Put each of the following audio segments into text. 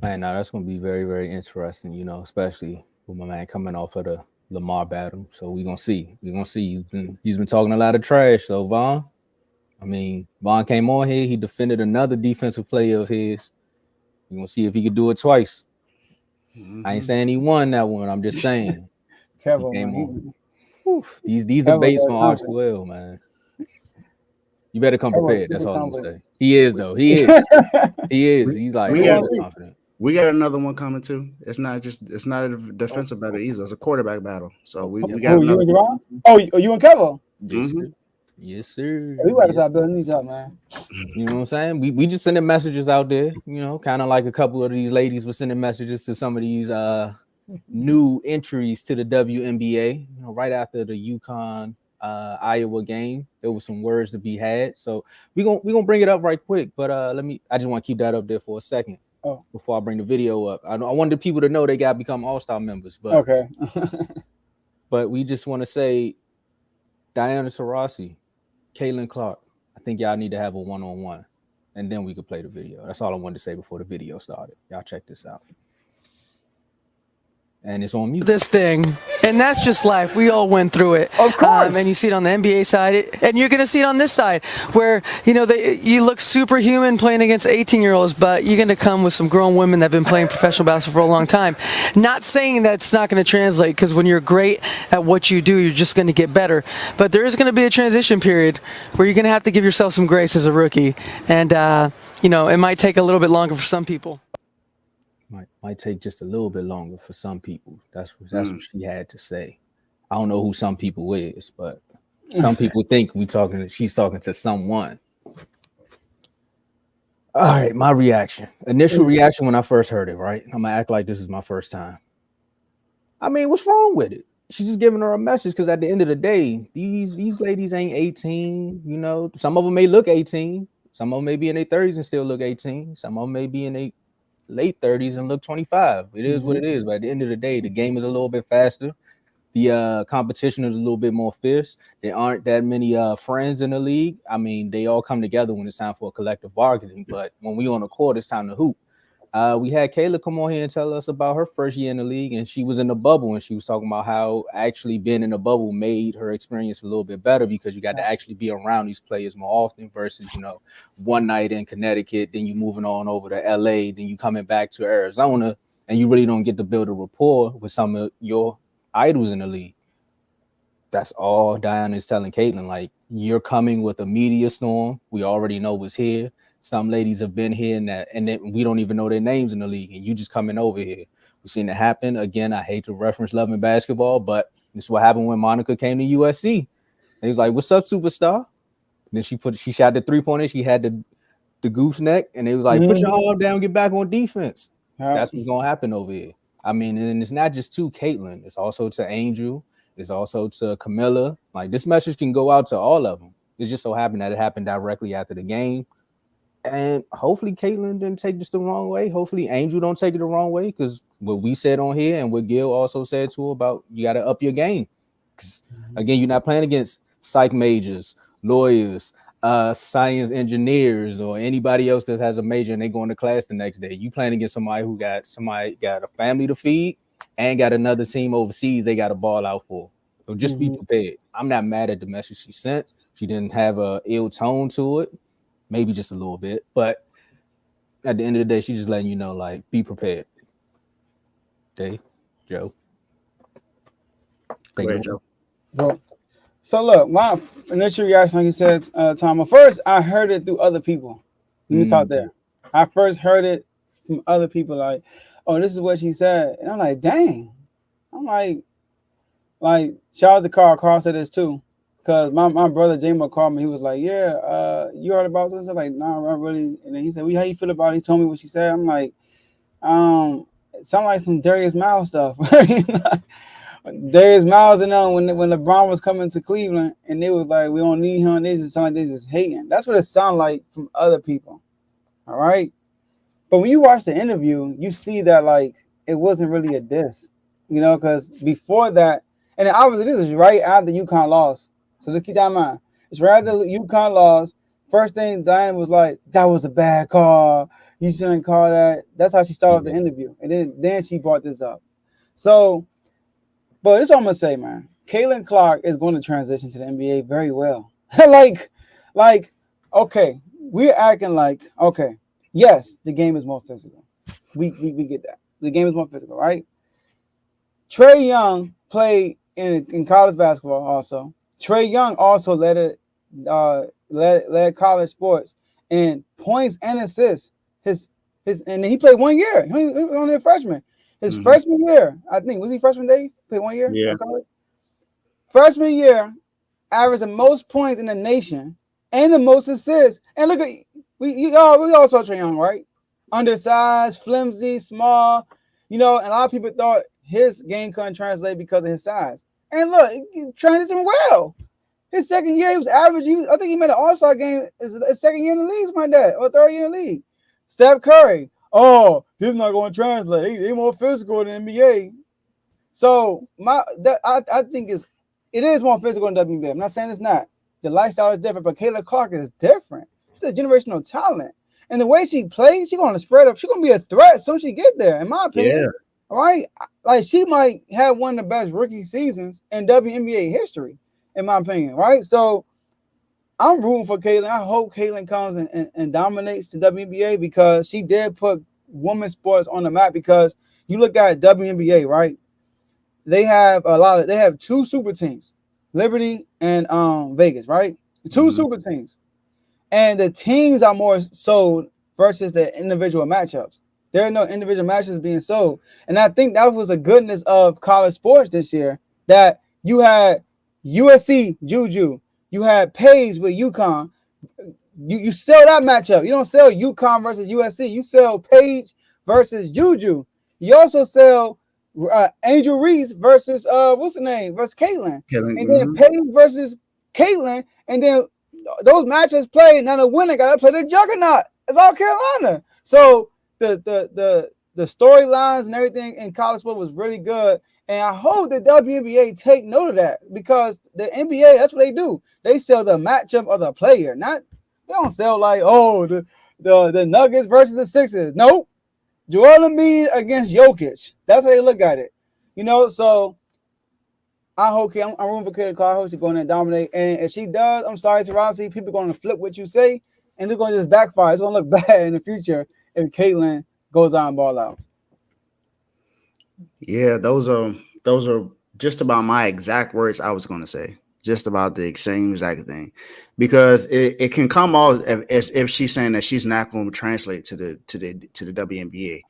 Man, now that's gonna be very, very interesting. Especially with my man coming off of the Lamar battle. So we gonna see. We gonna see. He's been talking a lot of trash. So Vaughn, I mean, Vaughn came on here. He defended another defensive player of his. We gonna see if he could do it twice. I ain't Hmm. saying he won that one. I'm just saying he Kevo, came man. on. Whew, these Kevo debates got gonna arch confidence. well, man. You better come Kevo's prepared. That's super all I'm gonna confident. say. He is though. He is. He is. We He's like we got overconfident. we got another one coming too. It's not a Oh, defensive battle either. It's a quarterback battle. So Oh, we yep. got who, you another and one. Javon? Oh, you and Kevo? Yes, Hmm. sir. Yes, sir. We about to Yes. start building these up, man. You know what I'm saying? We just sending messages out there, kind of like a couple of these ladies were sending messages to some of these new entries to the WNBA. Right after the UConn Iowa game, there was some words to be had. So we gonna bring it up right quick. But I just want to keep that up there for a second Oh, before I bring the video up. I wanted people to know they got to become all-star members, but okay. we just want to say Diana Taurasi, Caitlin Clark, I think y'all need to have a one-on-one, and then we could play the video. That's all I wanted to say before the video started. Y'all check this out, and it's on mute. This thing, and that's just life. We all went through it. Of course. And you see it on the NBA side, and you're going to see it on this side, where you look superhuman playing against 18-year-olds, but you're going to come with some grown women that have been playing professional basketball for a long time. Not saying that it's not going to translate, because when you're great at what you do, you're just going to get better. But there is going to be a transition period where you're going to have to give yourself some grace as a rookie, and it might take a little bit longer for some people. Might take just a little bit longer for some people. That's what Mm. she had to say. I don't know who some people is, but some people think she's talking to someone. All right, my initial reaction when I first heard it, right? I'm gonna act like this is my first time. I mean, what's wrong with it? She's just giving her a message because at the end of the day, these ladies ain't 18. Some of them may look 18. Some of them may be in their 30s and still look 18. Some of them may be in their late 30s and look 25. It is what it is. But at the end of the day, the game is a little bit faster. The competition is a little bit more fierce. There aren't that many friends in the league. I mean, they all come together when it's time for a collective bargaining. But when we on the court, it's time to hoop. We had Kayla come on here and tell us about her first year in the league, and she was in the bubble, and she was talking about how actually being in the bubble made her experience a little bit better because you got to actually be around these players more often versus, one night in Connecticut, then you moving on over to LA, then you coming back to Arizona, and you really don't get to build a rapport with some of your idols in the league. That's all Diana is telling Caitlin. Like, you're coming with a media storm. We already know what's here. Some ladies have been here and then we don't even know their names in the league, and you just coming over here. We've seen it happen. Again, I hate to reference Love and Basketball, but this is what happened when Monica came to USC. And he was like, "What's up, superstar?" And then she shot the 3-pointer. She had the gooseneck, and they was like, "Put your arm down, get back on defense." That's what's gonna happen over here. I mean, and it's not just to Caitlin, it's also to Angel, it's also to Camilla. Like, this message can go out to all of them. It just so happened that it happened directly after the game. And hopefully Caitlin didn't take this the wrong way. Hopefully Angel don't take it the wrong way, because what we said on here and what Gil also said to her about you got to up your game. Again, you're not playing against psych majors, lawyers, science engineers, or anybody else that has a major and they going to class the next day. You playing against somebody who got a family to feed and got another team overseas they got a ball out for. So just be prepared. I'm not mad at the message she sent. She didn't have a ill tone to it. Maybe just a little bit, but at the end of the day, she's just letting you know, like, be prepared. Dave, Joe, Go take ahead, it away. Joe. Well, so look, my initial reaction, like you said, Tom. First, I heard it through other people. Let me start there. I first heard it from other people, like, "Oh, this is what she said," and I'm like, "Dang!" I'm like, shout out to Carl. Carl said this too, because my brother J-Mo called me. He was like, "Yeah, you heard about something?" I was like, "No, I really." And then he said, "Well, how you feel about it?" He told me what she said. I'm like, it sounded like some Darius Miles stuff. Darius Miles and when LeBron was coming to Cleveland and they was like, we don't need him, they just sound like they just hating. That's what it sounded like from other people. All right. But when you watch the interview, you see that like it wasn't really a diss, because before that, and then obviously this is right after UConn lost. So let's keep that in mind. It's right after UConn lost. first thing Diana was like, that was a bad call. You shouldn't call that. That's how she started the interview. And then she brought this up. So, but this is what I'm gonna say, man. Caitlin Clark is going to transition to the NBA very well. like, okay, we're acting like, okay, yes, the game is more physical. We get that. The game is more physical, right? Trae Young played in college basketball also. Trae Young also led college sports in points and assists. And he played 1 year. He was only a freshman. His freshman year, I think, was he freshman Dave? Played 1 year? Yeah. Freshman year, averaged the most points in the nation and the most assists. And look at we all saw Trae Young, right? Undersized, flimsy, small, and a lot of people thought his game couldn't translate because of his size. And look, he transitioned well. His second year, he was average. I think he made an All-Star game his second year in the league, something like that, or third year in the league. Steph Curry, this is not going to translate. He's more physical than NBA. So I think it is more physical than WNBA. I'm not saying it's not. The lifestyle is different, but Caitlin Clark is different. She's a generational talent. And the way she plays, she's going to spread up. She's going to be a threat as soon as she get there, in my opinion. Yeah. All right? Like, she might have one of the best rookie seasons in WNBA history, in my opinion, right? So I'm rooting for Caitlin. I hope Caitlin comes and dominates the WNBA because she did put women's sports on the map. Because you look at WNBA, right? They have two super teams, Liberty and Vegas, right? Two super teams. And the teams are more sold versus the individual matchups. There are no individual matches being sold. And I think that was the goodness of college sports this year, that you had USC, Juju. You had Paige with UConn. You sell that matchup. You don't sell UConn versus USC. You sell Paige versus Juju. You also sell Angel Reese versus what's the name? Versus Caitlin. And then Paige versus Caitlin. And then those matches played. Now the winner got to play the juggernaut. It's all Carolina. So the storylines and everything in college sport was really good. And I hope the WNBA take note of that, because the NBA, that's what they do. They sell the matchup of the player. They don't sell like, the Nuggets versus the Sixers. Nope. Joel Embiid against Jokic. That's how they look at it. So I hope I'm rooting for Caitlin Clark. I hope she's going to dominate. And if she does, I'm sorry, Taurasi, people are going to flip what you say, and they're going to just backfire. It's going to look bad in the future if Caitlin goes out and ball out. Yeah, those are just about my exact words I was going to say. Just about the same exact thing, because it can come off as if she's saying that she's not going to translate to the WNBA.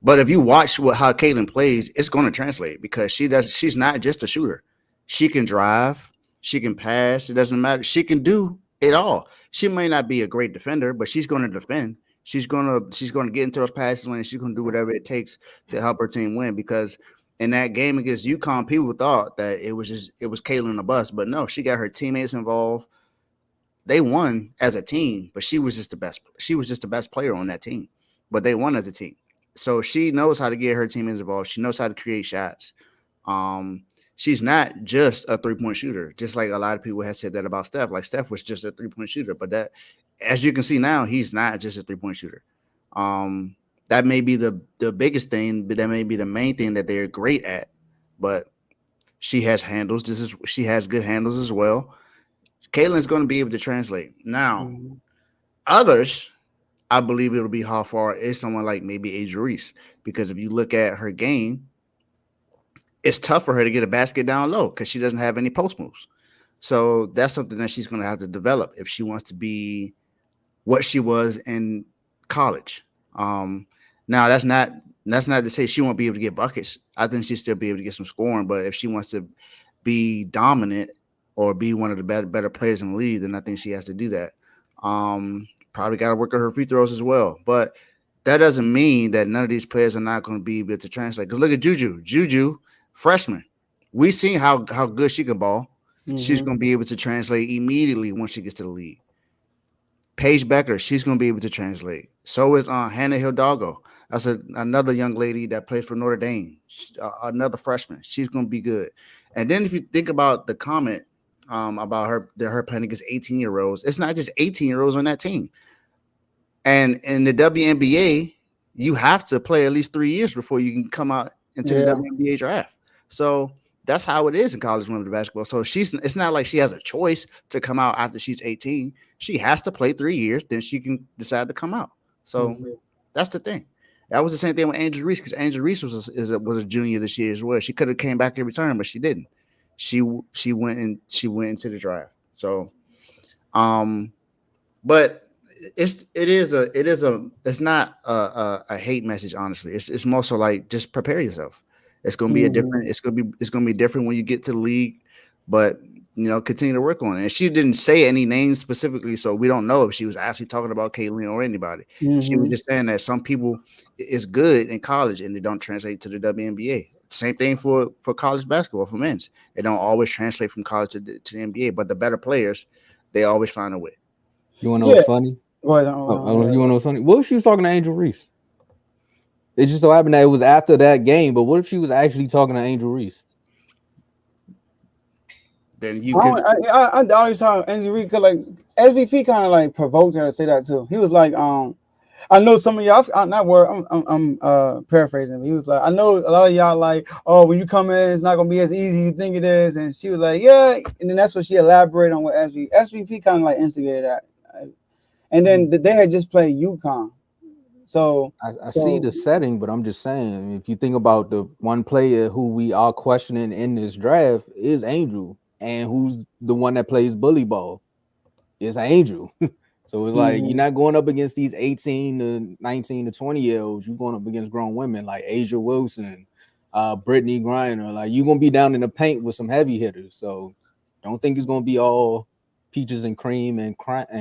But if you watch how Caitlin plays, it's going to translate, because she's not just a shooter. She can drive, she can pass. It doesn't matter. She can do it all. She may not be a great defender, but she's going to defend. She's going to get into those passes lanes. She's going to do whatever it takes to help her team win, because in that game against UConn, people thought that it was Caitlin the bus, but no, she got her teammates involved. They won as a team, but she was just the best. She was just the best player on that team, but they won as a team. So she knows how to get her teammates involved. She knows how to create shots. She's not just a 3-point shooter, just like a lot of people have said that about Steph. Like, Steph was just a 3-point shooter, but that, as you can see now, he's not just a 3-point shooter. That may be the biggest thing, but that may be the main thing that they're great at. But she has handles. She has good handles as well. Caitlin's going to be able to translate. Now, others, I believe it'll be how far is someone like maybe Angel Reese, because if you look at her game, it's tough for her to get a basket down low because she doesn't have any post moves. So that's something that she's going to have to develop if she wants to be what she was in college. Now that's not to say she won't be able to get buckets. I think she'll still be able to get some scoring, but if she wants to be dominant or be one of the better players in the league, then I think she has to do that. Probably got to work on her free throws as well. But that doesn't mean that none of these players are not going to be able to translate. Because look at Juju, freshman. We seen how good she can ball. She's going to be able to translate immediately once she gets to the league. Paige Becker, she's going to be able to translate. So is Hannah Hidalgo. That's another young lady that plays for Notre Dame, another freshman. She's going to be good. And then if you think about the comment about her playing against 18-year-olds. It's not just 18-year-olds on that team. And in the WNBA, you have to play at least 3 years before you can come out into the WNBA draft. So that's how it is in college women's basketball. So it's not like she has a choice to come out after she's 18. She has to play 3 years, then she can decide to come out. So that's the thing. That was the same thing with Angel Reese, because Angel Reese was a junior this year as well. She could have came back every time, but she didn't. She went into the draft. So, but it's not a hate message, honestly. It's more so like, just prepare yourself. It's gonna be it's gonna be different when you get to the league, but continue to work on it. And she didn't say any names specifically, so we don't know if she was actually talking about Caitlin or anybody. She was just saying that some people is good in college and they don't translate to the WNBA. Same thing for college basketball for men's. They don't always translate from college to the NBA, but the better players, they always find a way. You want to know what's funny? You want to know what's funny? What if she was talking to Angel Reese? It just so happened that it was after that game, but what if she was actually talking to Angel Reese? Then you could. I always saw Angel Reese because like SVP kind of like provoked her to say that too. He was like, I know some of y'all. I'm paraphrasing. But he was like, I know a lot of y'all like, oh, when you come in, it's not gonna be as easy as you think it is. And she was like, yeah. And then that's what she elaborated on what SVP kind of like instigated that. And then they had just played UConn. So I see the setting, but I'm just saying, if you think about the one player who we are questioning in this draft is Angel, and who's the one that plays bully ball is Angel. So it's like you're not going up against these 18 to 19 to 20-year-olds. You're going up against grown women like Asia Wilson, Brittany Griner. Like, you're gonna be down in the paint with some heavy hitters. So don't think it's gonna be all peaches and cream and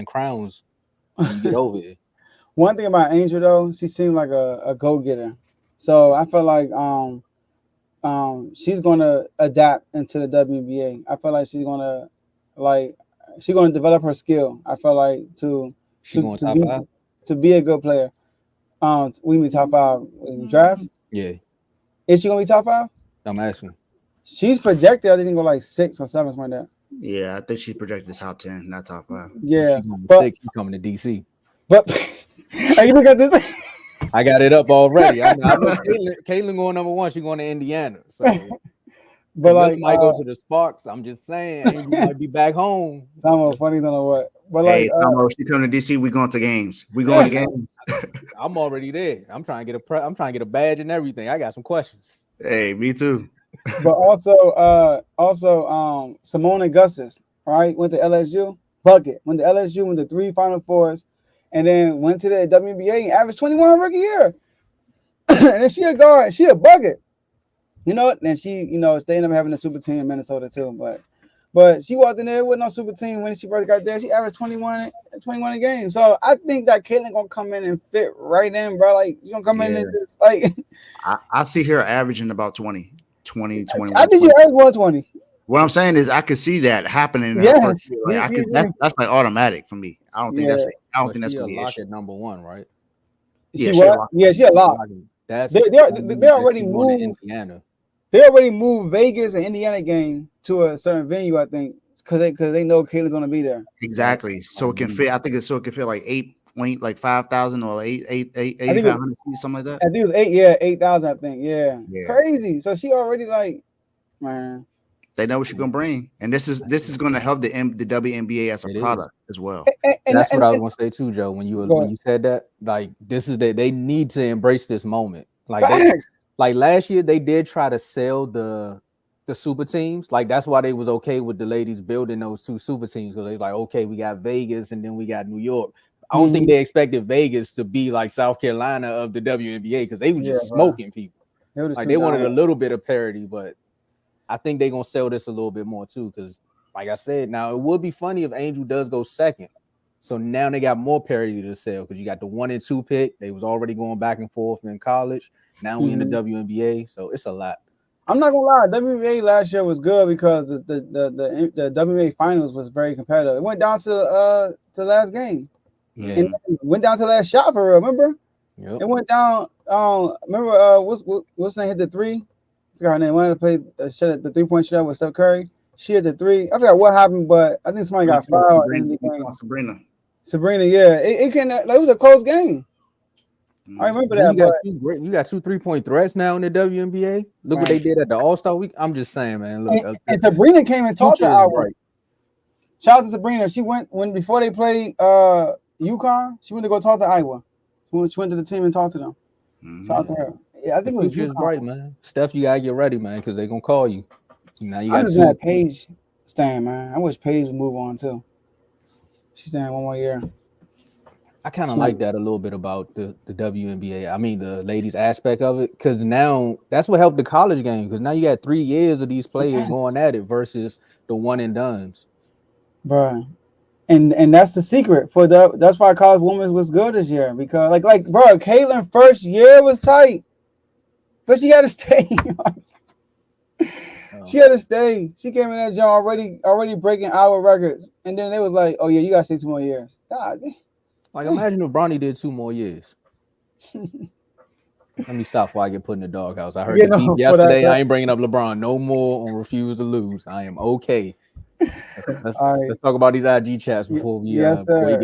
crowns when you get over it. One thing about Angel though, she seemed like a go-getter. So I feel like she's gonna adapt into the WNBA. I feel like she's gonna develop her skill. I feel like to be a good player. We mean top 5 in the draft. Yeah. Is she gonna be top 5? I'm asking. She's projected, I think, go like 6 or 7, something like that. Yeah, I think she's projected top 10, not top 5. Yeah, she's coming to DC. But you look at this. I got it up already. I know Caitlin going number 1. She's going to Indiana. So, but like, might go to the Sparks. I'm just saying, Angel might be back home. Tomo, funny, don't know what. But hey, Tomo, if she come to DC, we going to games. We going to games. I'm already there. I'm trying to get a badge and everything. I got some questions. Hey, me too. But also, Simone Augustus, right? Went to LSU, bucket. Went to LSU, went to 3 Final Fours, and then went to the WNBA and averaged 21 rookie year. And then she a guard, she a bucket. And she, they ended up having a super team in Minnesota too. But she walked in there with no super team when she first got there. She averaged 21 a game. So I think that Caitlin gonna come in and fit right in, bro. Like, she's gonna come in and just like. I see her averaging about 20, 21. I think she averaged 120. What I'm saying is, I could see that happening. Yes. Like, that's like automatic for me. I don't think that's gonna be an issue. At number 1, right? She a lock. They already moved Indiana. They already moved Vegas and Indiana game to a certain venue, I think, because they know Caitlin's gonna be there. Exactly. So it can fit. I think it can fit like 5,000 or 8,500 seats, something like that. I think it was 8,000. I think. Yeah. Crazy. So she already like, man. They know what she's gonna bring, and this is gonna help the WNBA as a product as well. And that's what I was gonna say too, Joe. When you said that, like, this is they need to embrace this moment. Like last year, they did try to sell the super teams. Like, that's why they was okay with the ladies building those 2 super teams, because they was like, okay, we got Vegas and then we got New York. I don't think they expected Vegas to be like South Carolina of the WNBA, because they were just smoking people. They wanted a little bit of parity, but I think they're gonna sell this a little bit more too, because like I said, now it would be funny if Angel does go second. So now they got more parity to sell, because you got the 1 and 2 pick. They was already going back and forth in college. Now we in the WNBA, so it's a lot. I'm not gonna lie, WNBA last year was good because the WNBA finals was very competitive. It went down to the last game. Yeah. And it went down to the last shot for real. Remember? Yep. It went down. Remember what's name hit the 3? I forgot her name. Wanted to play the 3-point shot with Steph Curry. She hit the 3. I forgot what happened, but I think somebody got fouled in the game. Sabrina, yeah, it can. Like, it was a close game. I remember that. You got 2 3-point threats now in the WNBA. Look what they did at the All-Star week. I'm just saying, man. Look, and Sabrina came and talked to Iowa. Shout out to Sabrina. She went before they played UConn. She went to go talk to Iowa. She went to the team and talked to them. Shout out to her. Yeah, I think it was UConn. Bright, man. Steph, you gotta get ready, man, because they're gonna call you. Now you got to that Paige staying, man. I wish Paige would move on too. She's staying 1 more year. I kind of like that a little bit about the WNBA. I mean, the ladies aspect of it, because now that's what helped the college game. Because now you got 3 years of these players going at it versus the one and dones, bro. And that's the secret for that's why college women's was good this year, because like bro, Caitlin first year was tight, but she had to stay. She had to stay. She came in that job already breaking our records, and then they was like, "Oh yeah, you got to stay 2 more years." God. Like, imagine if Bronny did 2 more years. Let me stop before I get put in the doghouse. I heard the beat yesterday. I ain't bringing up LeBron no more on Refuse to Lose. I am okay. Let's talk about these IG chats before we get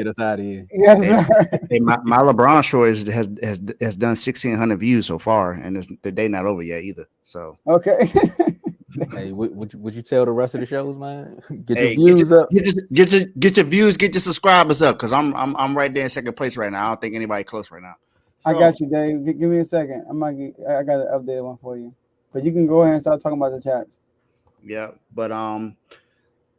us out of here. Yes, sir. Hey, my LeBron short has done 1,600 views so far, and the day not over yet either. So okay. Hey, would you tell the rest of the shows, man? Get your views up. Get your views, get your subscribers up, because I'm right there in second place right now. I don't think anybody close right now. So, I got you, Dave. Give me a second. I got an updated one for you, but you can go ahead and start talking about the chats. Yeah, but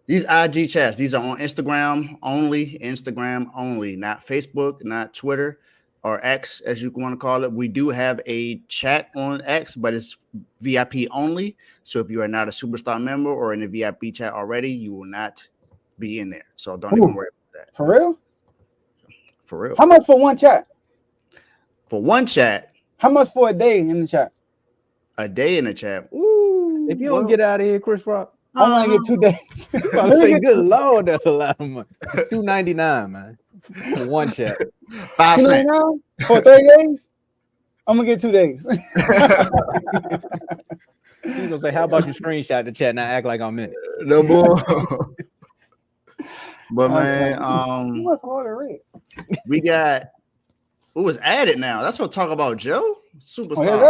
these IG chats, these are on Instagram only, not Facebook, not Twitter or X, as you want to call it. We do have a chat on X, but it's VIP only. So if you are not a Superstar member or in the VIP chat already, you will not be in there. So don't even worry about that. For real? For real. How much for one chat? For one chat. How much for a day in the chat? A day in the chat. Ooh, if you don't get out of here, Chris Rock, I'm gonna get 2 days. I was about to say, good Lord, that's a lot of money. It's $2.99, man. For one chat. 5 cents. For 30 days? I'm gonna get 2 days. He's gonna say, how about you screenshot the chat and I act like I'm in it? No more. But man, what's harder read? We got who was added now. That's what talk about, Joe. Superstar.